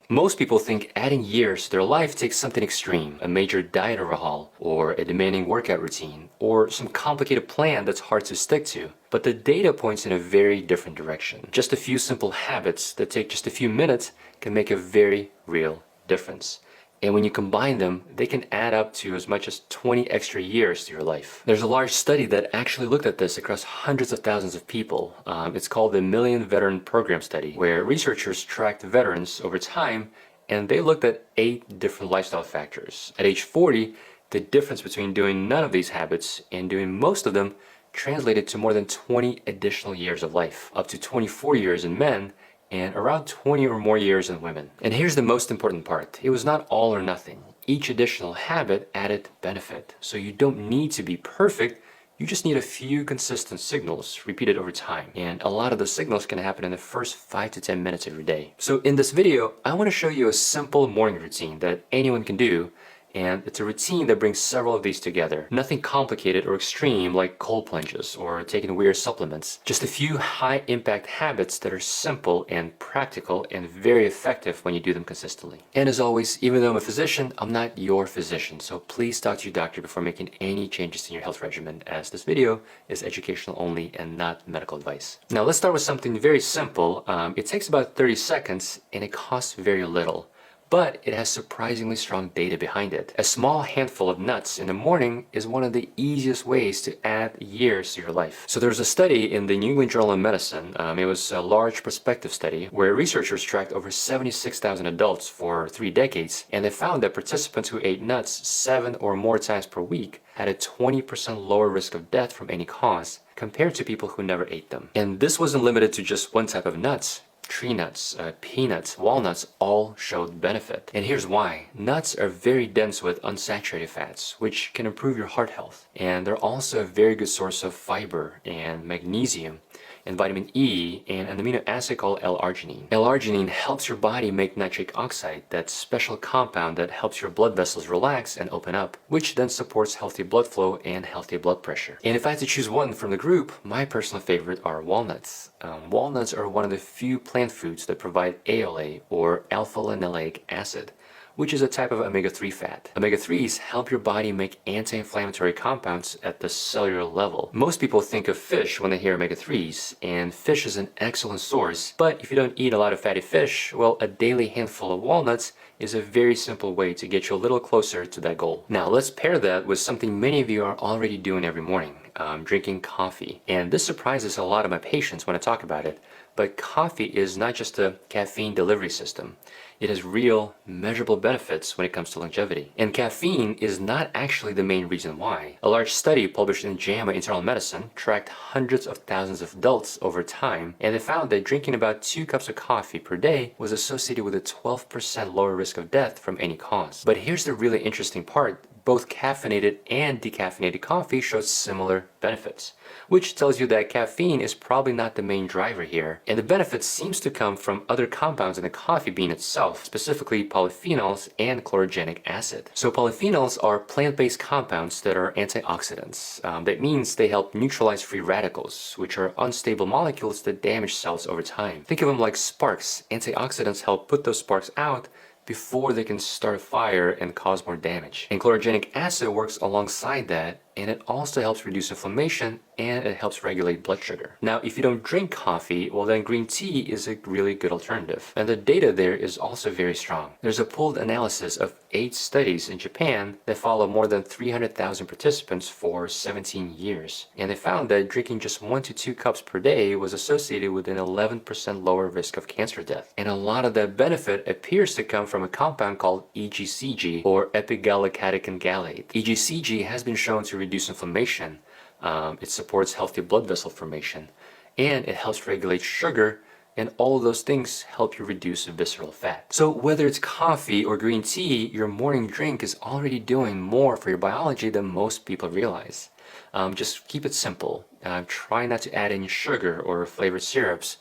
Most people think adding years to their life takes something extreme, a major diet overhaul, or a demanding workout routine, or some complicated plan that's hard to stick to. But the data points in a very different direction. Just a few simple habits that take just a few minutes can make a very real difference. And when you combine them, they can add up to as much as 20 extra years to your life. There's a large study that actually looked at this across hundreds of thousands of people. It's called the Million Veteran Program Study, where researchers tracked veterans over time and they looked at 8 different lifestyle factors. At age 40, the difference between doing none of these habits and doing most of them translated to more than 20 additional years of life, up to 24 years in men and around 20 or more years in women. And here's the most important part. It was not all or nothing. Each additional habit added benefit. So you don't need to be perfect. You just need a few consistent signals repeated over time. And a lot of the signals can happen in the first 5 to 10 minutes of your day. So in this video, I want to show you a simple morning routine that anyone can do. And it's a routine that brings several of these together. Nothing complicated or extreme like cold plunges or taking weird supplements. Just a few high-impact habits that are simple and practical and very effective when you do them consistently. And as always, even though I'm a physician, I'm not your physician. So please talk to your doctor before making any changes in your health regimen, as this video is educational only and not medical advice. Now let's start with something very simple. It takes about 30 seconds and it costs very little. But it has surprisingly strong data behind it. A small handful of nuts in the morning is one of the easiest ways to add years to your life. So there's a study in the New England Journal of Medicine. It was a large prospective study where researchers tracked over 76,000 adults for 3 decades, and they found that participants who ate nuts 7 or more times per week had a 20% lower risk of death from any cause compared to people who never ate them. And this wasn't limited to just one type of nuts. Tree nuts, peanuts, walnuts all showed benefit. And here's why. Nuts are very dense with unsaturated fats, which can improve your heart health. And they're also a very good source of fiber and magnesium and vitamin E and an amino acid called L-arginine. L-arginine helps your body make nitric oxide, that special compound that helps your blood vessels relax and open up, which then supports healthy blood flow and healthy blood pressure. And if I had to choose one from the group, my personal favorite are walnuts. Walnuts are one of the few plant foods that provide ALA, or alpha-linoleic acid, which is a type of omega-3 fat. Omega-3s help your body make anti-inflammatory compounds at the cellular level. Most people think of fish when they hear omega-3s, and fish is an excellent source, but if you don't eat a lot of fatty fish, well, a daily handful of walnuts is a very simple way to get you a little closer to that goal. Now, let's pair that with something many of you are already doing every morning, drinking coffee. And this surprises a lot of my patients when I talk about it, but coffee is not just a caffeine delivery system. It has real, measurable benefits when it comes to longevity. And caffeine is not actually the main reason why. A large study published in JAMA Internal Medicine tracked hundreds of thousands of adults over time, and they found that drinking about 2 cups of coffee per day was associated with a 12% lower risk of death from any cause. But here's the really interesting part. Both caffeinated and decaffeinated coffee showed similar benefits, which tells you that caffeine is probably not the main driver here, and the benefit seems to come from other compounds in the coffee bean itself, specifically polyphenols and chlorogenic acid. So polyphenols are plant-based compounds that are antioxidants. That means they help neutralize free radicals, which are unstable molecules that damage cells over time. Think of them like sparks. Antioxidants help put those sparks out before they can start a fire and cause more damage. And chlorogenic acid works alongside that, and it also helps reduce inflammation and it helps regulate blood sugar. Now, if you don't drink coffee, well then green tea is a really good alternative. And the data there is also very strong. There's a pooled analysis of 8 studies in Japan that follow more than 300,000 participants for 17 years. And they found that drinking just 1 to 2 cups per day was associated with an 11% lower risk of cancer death. And a lot of that benefit appears to come from a compound called EGCG, or epigallocatechin gallate. EGCG has been shown to reduce inflammation. It supports healthy blood vessel formation, and it helps regulate sugar, and all of those things help you reduce visceral fat. So whether it's coffee or green tea, your morning drink is already doing more for your biology than most people realize. Just keep it simple. Try not to add any sugar or flavored syrups.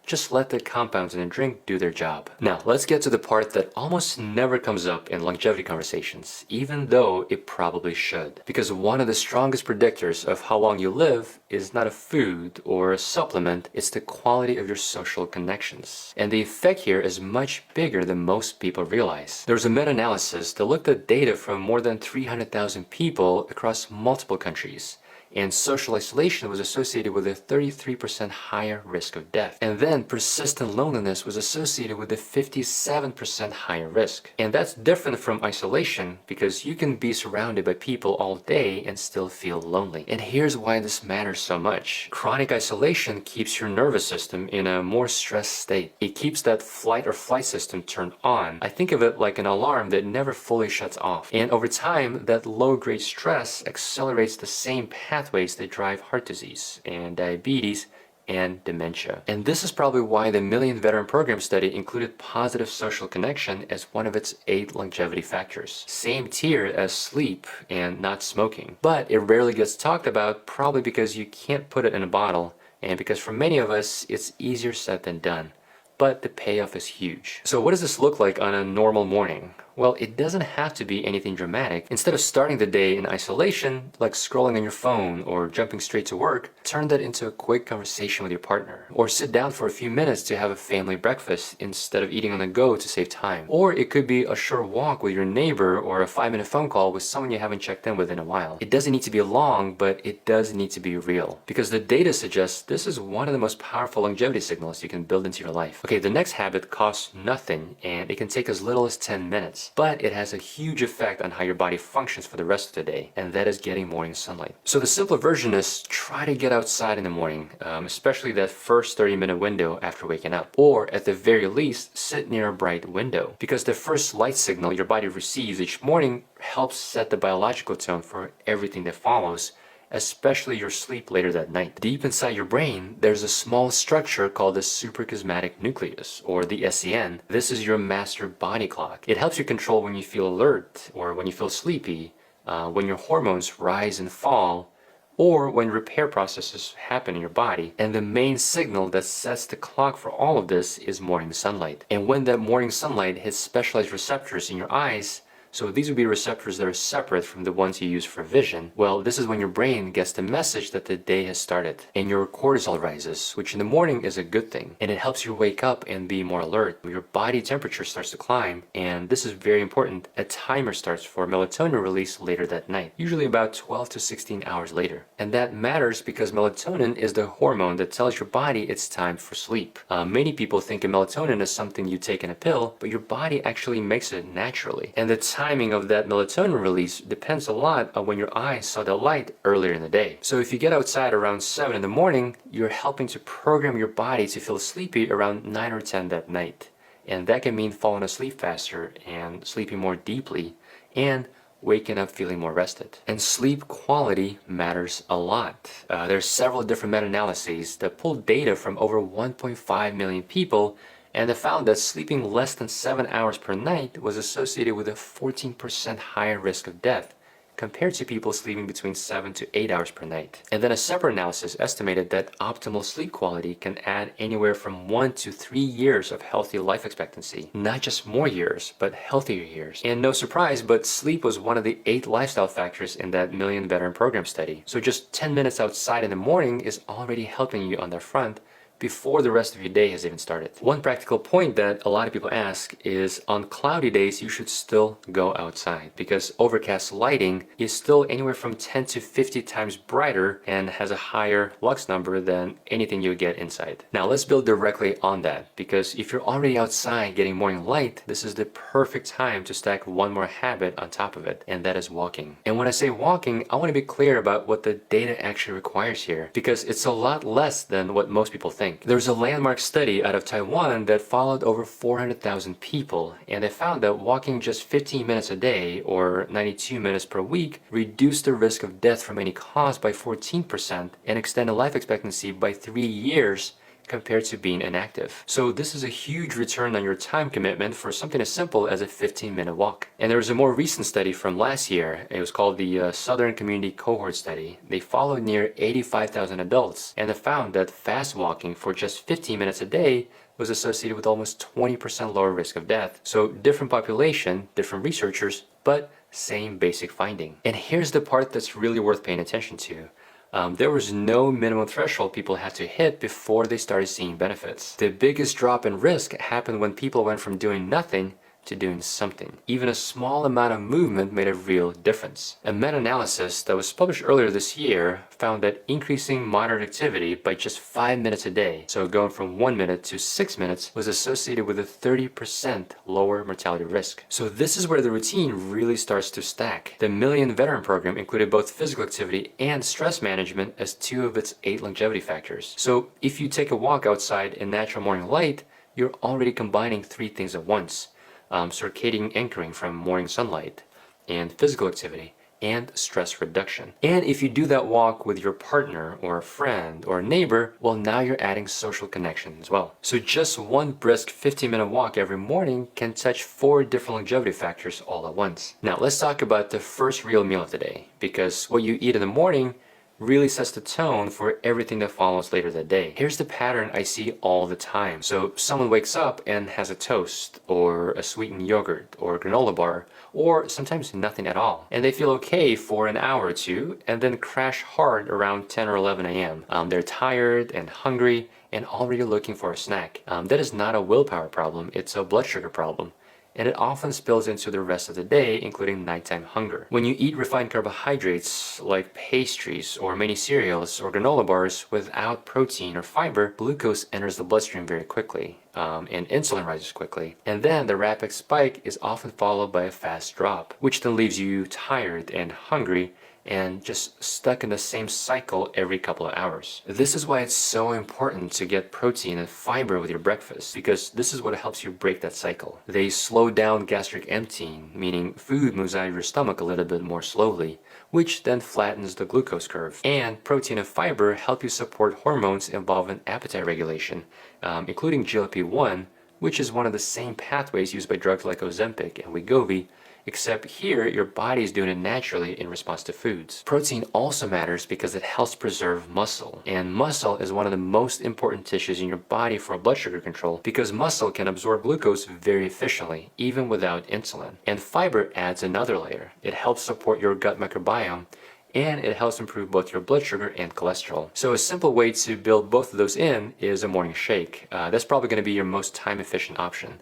Just let the compounds in the drink do their job. Now, let's get to the part that almost never comes up in longevity conversations, even though it probably should. Because one of the strongest predictors of how long you live is not a food or a supplement, it's the quality of your social connections. And the effect here is much bigger than most people realize. There was a meta-analysis that looked at data from more than 300,000 people across multiple countries, and social isolation was associated with a 33% higher risk of death. And then persistent loneliness was associated with a 57% higher risk. And that's different from isolation because you can be surrounded by people all day and still feel lonely. And here's why this matters so much. Chronic isolation keeps your nervous system in a more stressed state. It keeps that flight or flight system turned on. I think of it like an alarm that never fully shuts off. And over time, that low-grade stress accelerates the same pathways that drive heart disease and diabetes and dementia. And this is probably why the Million Veteran Program study included positive social connection as one of its 8 longevity factors. Same tier as sleep and not smoking. But it rarely gets talked about, probably because you can't put it in a bottle, and because for many of us, it's easier said than done. But the payoff is huge. So what does this look like on a normal morning? Well, it doesn't have to be anything dramatic. Instead of starting the day in isolation, like scrolling on your phone or jumping straight to work, turn that into a quick conversation with your partner. Or sit down for a few minutes to have a family breakfast instead of eating on the go to save time. Or it could be a short walk with your neighbor or a 5-minute phone call with someone you haven't checked in with in a while. It doesn't need to be long, but it does need to be real. Because the data suggests this is one of the most powerful longevity signals you can build into your life. Okay, the next habit costs nothing and it can take as little as 10 minutes. But it has a huge effect on how your body functions for the rest of the day, and that is getting morning sunlight. So the simpler version is try to get outside in the morning, especially that first 30-minute window after waking up. Or at the very least, sit near a bright window. Because the first light signal your body receives each morning helps set the biological tone for everything that follows, especially your sleep later that night. Deep inside your brain, there's a small structure called the suprachiasmatic nucleus, or the SCN. This is your master body clock. It helps you control when you feel alert, or when you feel sleepy, when your hormones rise and fall, or when repair processes happen in your body. And the main signal that sets the clock for all of this is morning sunlight. And when that morning sunlight hits specialized receptors in your eyes, so these would be receptors that are separate from the ones you use for vision. Well, this is when your brain gets the message that the day has started and your cortisol rises, which in the morning is a good thing. And it helps you wake up and be more alert. Your body temperature starts to climb, and this is very important. A timer starts for melatonin release later that night, usually about 12 to 16 hours later. And that matters because melatonin is the hormone that tells your body it's time for sleep. Many people think of melatonin as something you take in a pill, but your body actually makes it naturally. And the timing of that melatonin release depends a lot on when your eyes saw the light earlier in the day. So if you get outside around 7 in the morning, you're helping to program your body to feel sleepy around 9 or 10 that night. And that can mean falling asleep faster and sleeping more deeply and waking up feeling more rested. And sleep quality matters a lot. There's several different meta-analyses that pull data from over 1.5 million people, and they found that sleeping less than 7 hours per night was associated with a 14% higher risk of death compared to people sleeping between 7 to 8 hours per night. And then a separate analysis estimated that optimal sleep quality can add anywhere from 1 to 3 years of healthy life expectancy. Not just more years, but healthier years. And no surprise, but sleep was one of the 8 lifestyle factors in that Million Veteran Program study. So just 10 minutes outside in the morning is already helping you on that front before the rest of your day has even started. One practical point that a lot of people ask is on cloudy days you should still go outside because overcast lighting is still anywhere from 10 to 50 times brighter and has a higher lux number than anything you get inside. Now let's build directly on that, because if you're already outside getting morning light, this is the perfect time to stack one more habit on top of it, and that is walking. And when I say walking, I want to be clear about what the data actually requires here, because it's a lot less than what most people think. There's a landmark study out of Taiwan that followed over 400,000 people, and they found that walking just 15 minutes a day, or 92 minutes per week, reduced the risk of death from any cause by 14% and extended life expectancy by 3 years compared to being inactive. So this is a huge return on your time commitment for something as simple as a 15-minute walk. And there was a more recent study from last year. It was called the Southern Community Cohort Study. They followed near 85,000 adults, and they found that fast walking for just 15 minutes a day was associated with almost 20% lower risk of death. So different population, different researchers, but same basic finding. And here's the part that's really worth paying attention to. There was no minimum threshold people had to hit before they started seeing benefits. The biggest drop in risk happened when people went from doing nothing to doing something. Even a small amount of movement made a real difference. A meta-analysis that was published earlier this year found that increasing moderate activity by just 5 minutes a day, so going from 1 minute to 6 minutes, was associated with a 30% lower mortality risk. So this is where the routine really starts to stack. The Million Veteran Program included both physical activity and stress management as 2 of its 8 longevity factors. So if you take a walk outside in natural morning light, you're already combining 3 things at once. Circadian anchoring from morning sunlight, and physical activity, and stress reduction. And if you do that walk with your partner or a friend or a neighbor, well, now you're adding social connection as well. So just one brisk 15-minute walk every morning can touch 4 different longevity factors all at once. Now let's talk about the first real meal of the day, because what you eat in the morning really sets the tone for everything that follows later that day. Here's the pattern I see all the time. So someone wakes up and has a toast or a sweetened yogurt or a granola bar, or sometimes nothing at all. And they feel okay for an hour or two and then crash hard around 10 or 11 a.m. They're tired and hungry and already looking for a snack. That is not a willpower problem, it's a blood sugar problem. And it often spills into the rest of the day, including nighttime hunger. When you eat refined carbohydrates like pastries or many cereals or granola bars without protein or fiber, glucose enters the bloodstream very quickly, and insulin rises quickly. And then the rapid spike is often followed by a fast drop, which then leaves you tired and hungry and just stuck in the same cycle every couple of hours. This is why it's so important to get protein and fiber with your breakfast, because this is what helps you break that cycle. They slow down gastric emptying, meaning food moves out of your stomach a little bit more slowly, which then flattens the glucose curve. And protein and fiber help you support hormones involved in appetite regulation, including GLP-1, which is one of the same pathways used by drugs like Ozempic and Wegovy, except here your body is doing it naturally in response to foods. Protein also matters because it helps preserve muscle, and muscle is one of the most important tissues in your body for blood sugar control because muscle can absorb glucose very efficiently, even without insulin. And fiber adds another layer. It helps support your gut microbiome, and it helps improve both your blood sugar and cholesterol. So a simple way to build both of those in is a morning shake. That's probably going to be your most time-efficient option.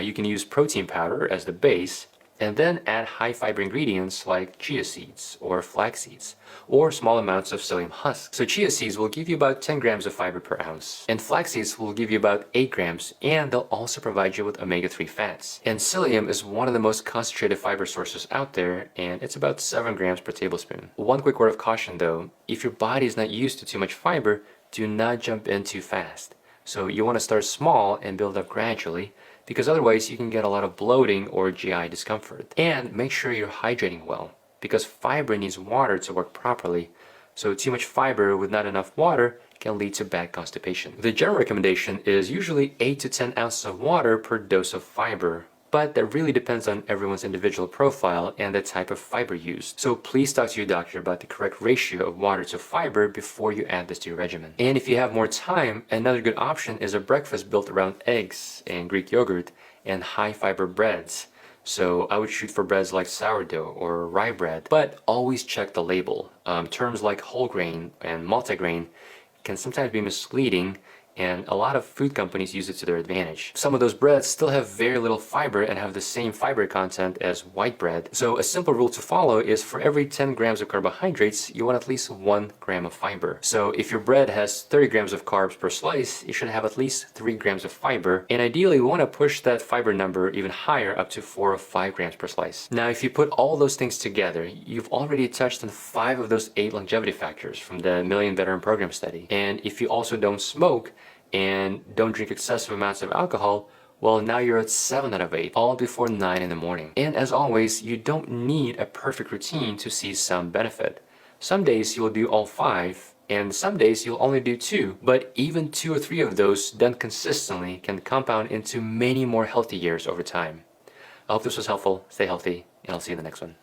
You can use protein powder as the base, and then add high fiber ingredients like chia seeds or flax seeds, or small amounts of psyllium husk. So chia seeds will give you about 10 grams of fiber per ounce, and flax seeds will give you about 8 grams, and they'll also provide you with omega-3 fats. And psyllium is one of the most concentrated fiber sources out there, and it's about 7 grams per tablespoon. One quick word of caution though, if your body is not used to too much fiber, do not jump in too fast. So you want to start small and build up gradually, because otherwise you can get a lot of bloating or GI discomfort. And make sure you're hydrating well, because fiber needs water to work properly. So too much fiber with not enough water can lead to bad constipation. The general recommendation is usually 8 to 10 ounces of water per dose of fiber, but that really depends on everyone's individual profile and the type of fiber used. So please talk to your doctor about the correct ratio of water to fiber before you add this to your regimen. And if you have more time, another good option is a breakfast built around eggs and Greek yogurt and high fiber breads. So I would shoot for breads like sourdough or rye bread, but always check the label. Terms like whole grain and multigrain can sometimes be misleading, and a lot of food companies use it to their advantage. Some of those breads still have very little fiber and have the same fiber content as white bread. So a simple rule to follow is for every 10 grams of carbohydrates, you want at least 1 gram of fiber. So if your bread has 30 grams of carbs per slice, you should have at least 3 grams of fiber. And ideally, we want to push that fiber number even higher, up to 4 or 5 grams per slice. Now, if you put all those things together, you've already touched on 5 of those 8 longevity factors from the Million Veteran Program study. And if you also don't smoke, and don't drink excessive amounts of alcohol, well, now you're at 7 out of 8, all before 9 in the morning. And as always, you don't need a perfect routine to see some benefit. Some days you'll do all 5, And some days you'll only do 2, but even 2 or 3 of those done consistently can compound into many more healthy years over time. I hope this was helpful. Stay healthy, and I'll see you in the next one.